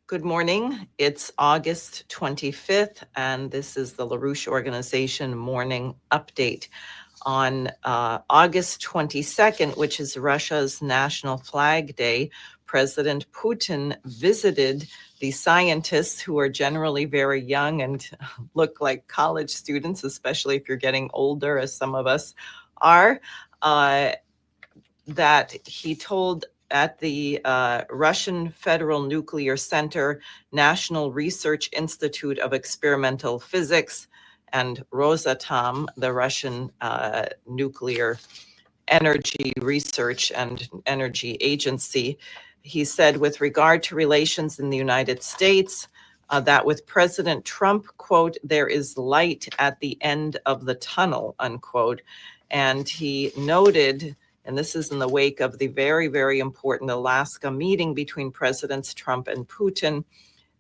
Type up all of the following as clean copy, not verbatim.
Good morning. It's August 25th, and this is the LaRouche Organization Morning Update. On August 22nd, which is Russia's National Flag Day, President Putin visited the scientists, who are generally very young and look like college students, especially if you're getting older, as some of us are, that he told at the Russian Federal Nuclear Center, National Research Institute of Experimental Physics, and Rosatom, the Russian nuclear energy research and energy agency. He said, with regard to relations in the United States, that with President Trump, quote, there is light at the end of the tunnel, unquote. And he noted, and this is in the wake of the very, very important Alaska meeting between Presidents Trump and Putin,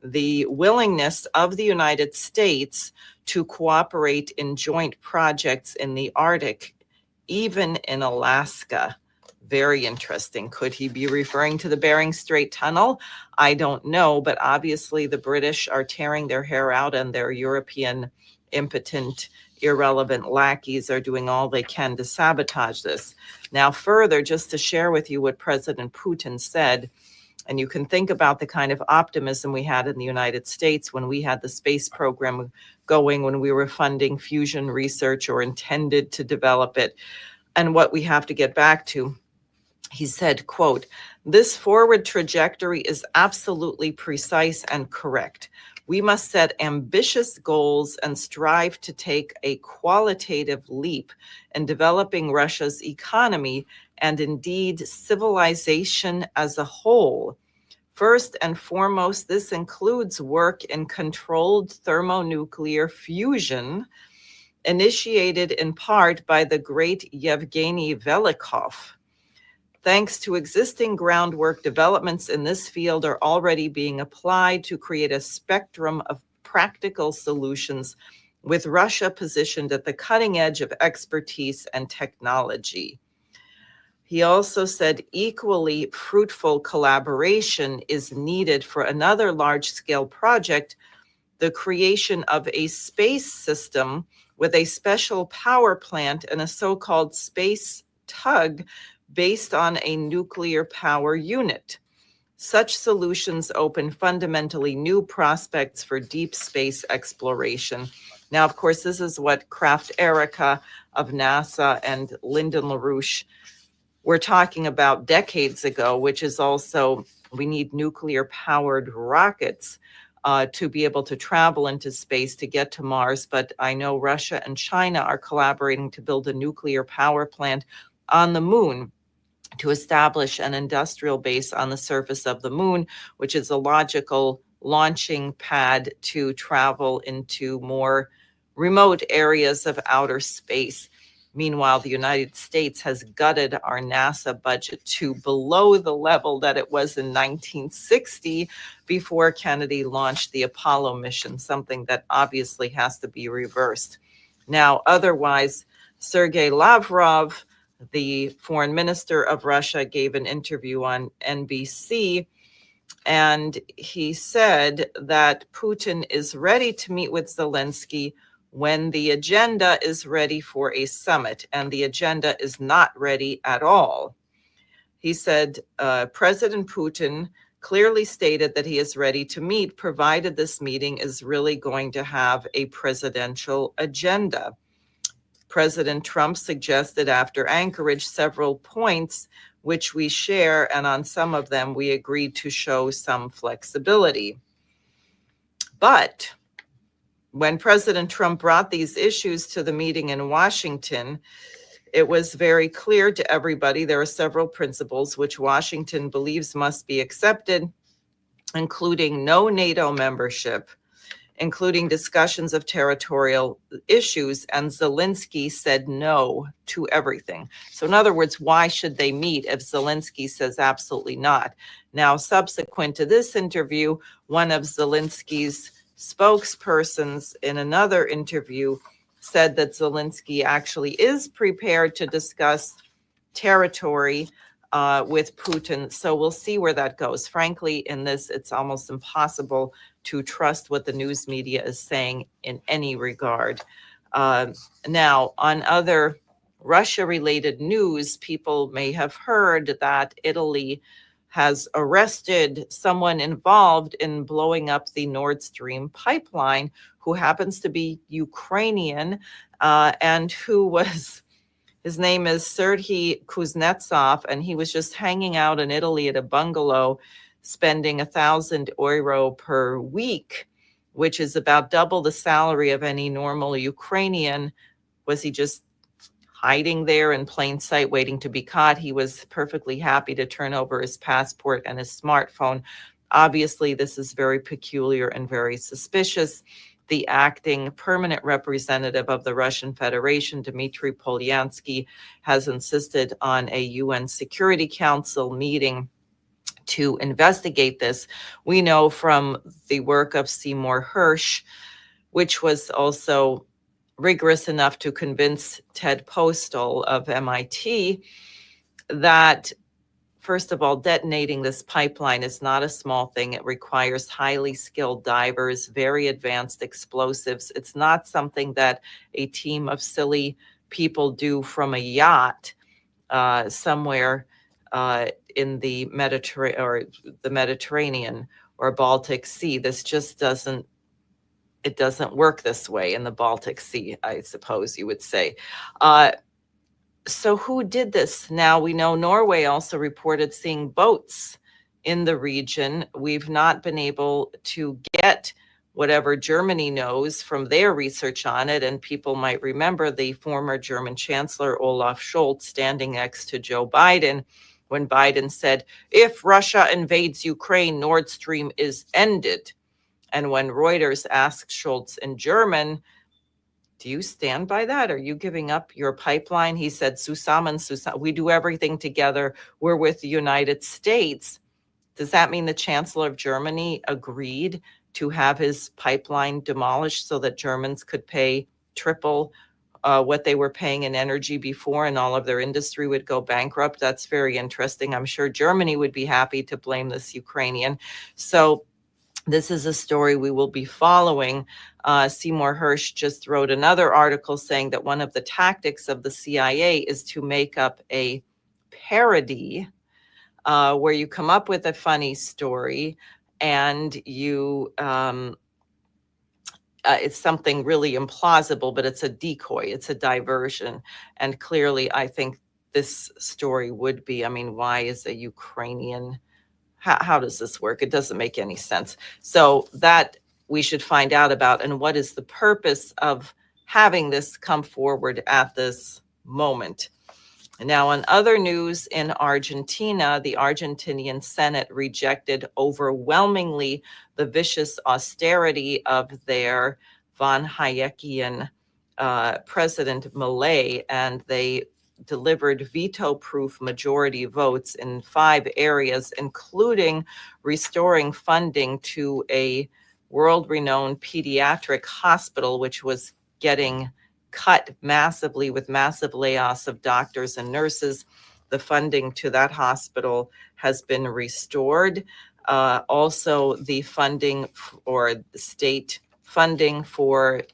the willingness of the United States to cooperate in joint projects in the Arctic, even in Alaska. Very interesting. Could he be referring to the Bering Strait Tunnel? I don't know, but obviously the British are tearing their hair out, and their European impotent, irrelevant lackeys are doing all they can to sabotage this. Now, further, just to share with you what President Putin said, and you can think about the kind of optimism we had in the United States when we had the space program going, when we were funding fusion research or intended to develop it, and what we have to get back to. He said, quote, this forward trajectory is absolutely precise and correct. We must set ambitious goals and strive to take a qualitative leap in developing Russia's economy and indeed civilization as a whole. First and foremost, this includes work in controlled thermonuclear fusion, initiated in part by the great Yevgeny Velikov. Thanks to existing groundwork, developments in this field are already being applied to create a spectrum of practical solutions, with Russia positioned at the cutting edge of expertise and technology. He also said equally fruitful collaboration is needed for another large-scale project, the creation of a space system with a special power plant and a so-called space tug based on a nuclear power unit. Such solutions open fundamentally new prospects for deep space exploration. Now, of course, this is what Kraft Erica of NASA and Lyndon LaRouche were talking about decades ago, which is also, we need nuclear-powered rockets to be able to travel into space to get to Mars. But I know Russia and China are collaborating to build a nuclear power plant on the moon, to establish an industrial base on the surface of the moon, which is a logical launching pad to travel into more remote areas of outer space. Meanwhile, the United States has gutted our NASA budget to below the level that it was in 1960 before Kennedy launched the Apollo mission, something that obviously has to be reversed. Now, otherwise, Sergei Lavrov, the foreign minister of Russia, gave an interview on NBC, and he said that Putin is ready to meet with Zelensky when the agenda is ready for a summit, and the agenda is not ready at all. He said President Putin clearly stated that he is ready to meet, provided this meeting is really going to have a presidential agenda. President Trump suggested after Anchorage several points which we share, and on some of them we agreed to show some flexibility. But when President Trump brought these issues to the meeting in Washington, it was very clear to everybody there are several principles which Washington believes must be accepted, including no NATO membership, including discussions of territorial issues, and Zelensky said no to everything. So in other words, why should they meet if Zelensky says absolutely not? Now, subsequent to this interview, one of Zelensky's spokespersons in another interview said that Zelensky actually is prepared to discuss territory with Putin. So we'll see where that goes. Frankly, in this, it's almost impossible to trust what the news media is saying in any regard. Now, on other Russia-related news, people may have heard that Italy has arrested someone involved in blowing up the Nord Stream pipeline, who happens to be Ukrainian, and who was, his name is Serhiy Kuznetsov, and he was just hanging out in Italy at a bungalow, spending €1,000 per week, which is about double the salary of any normal Ukrainian. Was he just hiding there in plain sight, waiting to be caught? He was perfectly happy to turn over his passport and his smartphone. Obviously, this is very peculiar and very suspicious. The acting permanent representative of the Russian Federation, Dmitry Polyansky, has insisted on a UN Security Council meeting to investigate this. We know from the work of Seymour Hersh, which was also rigorous enough to convince Ted Postel of MIT, that first of all, detonating this pipeline is not a small thing. It requires highly skilled divers, very advanced explosives. It's not something that a team of silly people do from a yacht somewhere in the Mediterranean or Baltic Sea. This just doesn't work this way in the Baltic Sea, I suppose you would say. So who did this? Now, we know Norway also reported seeing boats in the region. We've not been able to get whatever Germany knows from their research on it. And people might remember the former German Chancellor Olaf Scholz standing next to Joe Biden when Biden said, if Russia invades Ukraine, Nord Stream is ended. And when Reuters asked Scholz in German, do you stand by that? Are you giving up your pipeline? He said, Zusammen, we do everything together. We're with the United States. Does that mean the Chancellor of Germany agreed to have his pipeline demolished so that Germans could pay triple what they were paying in energy before, and all of their industry would go bankrupt? That's very interesting. I'm sure Germany would be happy to blame this Ukrainian. So this is a story we will be following. Seymour Hersh just wrote another article saying that one of the tactics of the CIA is to make up a parody where you come up with a funny story and you it's something really implausible, but it's a decoy, it's a diversion. And clearly, I think this story would be, I mean, why is a Ukrainian, how does this work? It doesn't make any sense. So that we should find out about, and what is the purpose of having this come forward at this moment. Now, on other news in Argentina, the Argentinian Senate rejected overwhelmingly the vicious austerity of their von Hayekian President Milei, and they delivered veto-proof majority votes in 5 areas, including restoring funding to a world-renowned pediatric hospital, which was getting cut massively with massive layoffs of doctors and nurses. The funding to that hospital has been restored. Also, the funding or state funding for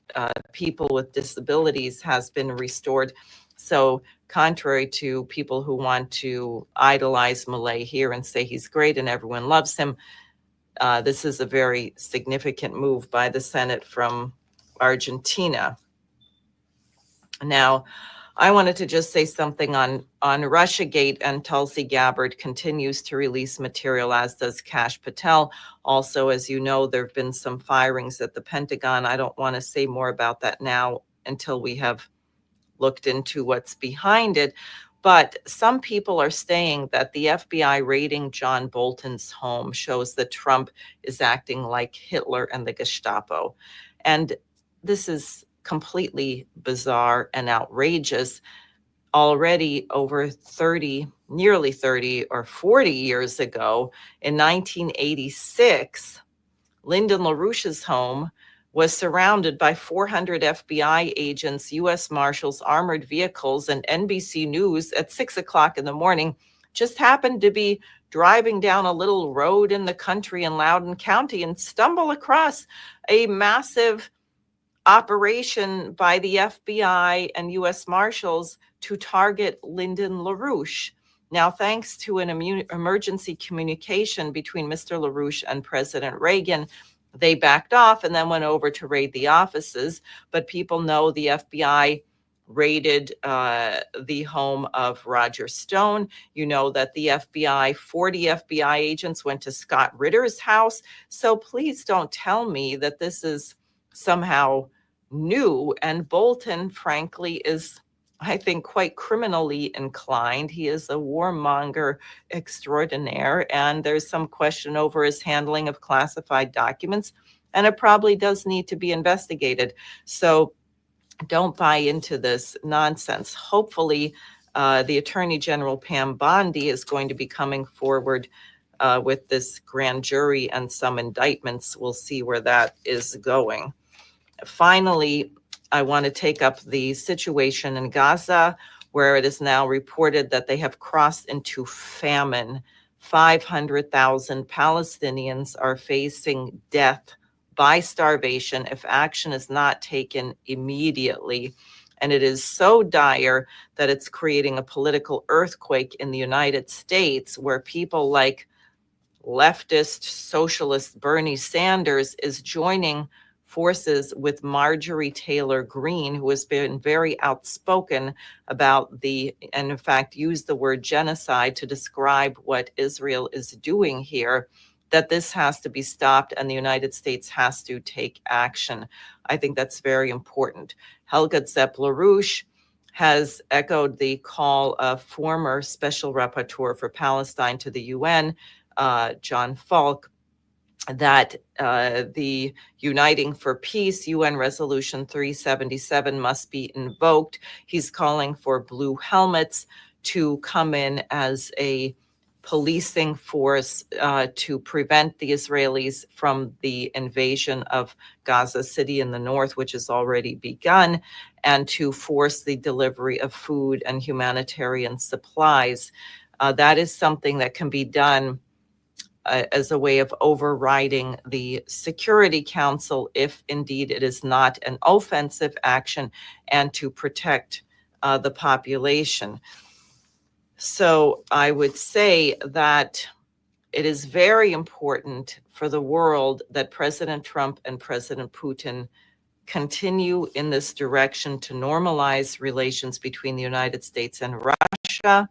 people with disabilities has been restored. So contrary to people who want to idolize Milei here and say he's great and everyone loves him, this is a very significant move by the Senate from Argentina. Now, I wanted to just say something on Russiagate, and Tulsi Gabbard continues to release material, as does Kash Patel. Also, as you know, there have been some firings at the Pentagon. I don't want to say more about that now until we have looked into what's behind it. But some people are saying that the FBI raiding John Bolton's home shows that Trump is acting like Hitler and the Gestapo. And this is completely bizarre and outrageous. Already over 30, nearly 30 or 40 years ago, in 1986, Lyndon LaRouche's home was surrounded by 400 FBI agents, U.S. Marshals, armored vehicles, and NBC News at 6 o'clock in the morning just happened to be driving down a little road in the country in Loudoun County and stumble across a massive operation by the FBI and US Marshals to target Lyndon LaRouche. Now, thanks to an emergency communication between Mr. LaRouche and President Reagan, they backed off and then went over to raid the offices. But people know the FBI raided the home of Roger Stone. You know that the FBI, 40 FBI agents went to Scott Ritter's house. So please don't tell me that this is somehow new. And Bolton, frankly, is, I think, quite criminally inclined. He is a warmonger extraordinaire, and there's some question over his handling of classified documents, and it probably does need to be investigated. So don't buy into this nonsense. Hopefully, the Attorney General Pam Bondi is going to be coming forward with this grand jury and some indictments. We'll see where that is going. Finally, I want to take up the situation in Gaza, where it is now reported that they have crossed into famine. 500,000 Palestinians are facing death by starvation if action is not taken immediately. And it is so dire that it's creating a political earthquake in the United States, where people like leftist socialist Bernie Sanders is joining forces with Marjorie Taylor Greene, who has been very outspoken about and in fact used the word genocide to describe what Israel is doing here, that this has to be stopped and the United States has to take action. I think that's very important. Helga Zepp-LaRouche has echoed the call of former Special Rapporteur for Palestine to the UN, John Falk, that the Uniting for Peace UN Resolution 377 must be invoked. He's calling for blue helmets to come in as a policing force to prevent the Israelis from the invasion of Gaza City in the north, which has already begun, and to force the delivery of food and humanitarian supplies. That is something that can be done as a way of overriding the Security Council if indeed it is not an offensive action, and to protect the population. So I would say that it is very important for the world that President Trump and President Putin continue in this direction to normalize relations between the United States and Russia.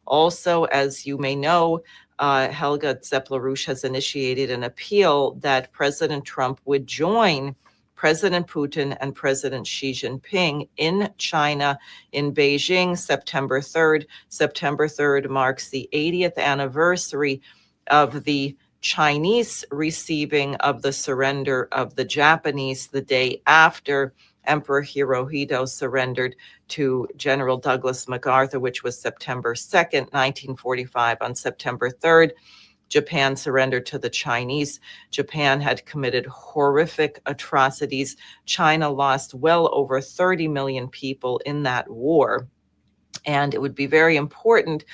Also, as you may know, Helga Zepp-LaRouche has initiated an appeal that President Trump would join President Putin and President Xi Jinping in China, in Beijing, September 3rd. September 3rd marks the 80th anniversary of the Chinese receiving of the surrender of the Japanese, the day after Emperor Hirohito surrendered to General Douglas MacArthur, which was September 2nd, 1945. On September 3rd, Japan surrendered to the Chinese. Japan had committed horrific atrocities. China lost well over 30 million people in that war. And it would be very important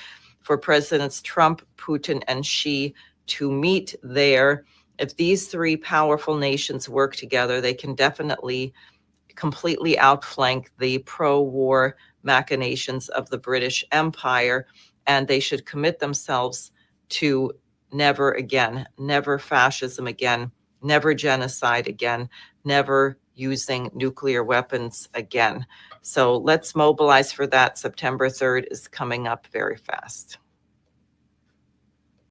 for Presidents Trump, Putin, and Xi to meet there. If these three powerful nations work together, they can definitely completely outflank the pro-war machinations of the British Empire, and they should commit themselves to never again, never fascism again, never genocide again, never using nuclear weapons again. So let's mobilize for that. September 3rd is coming up very fast.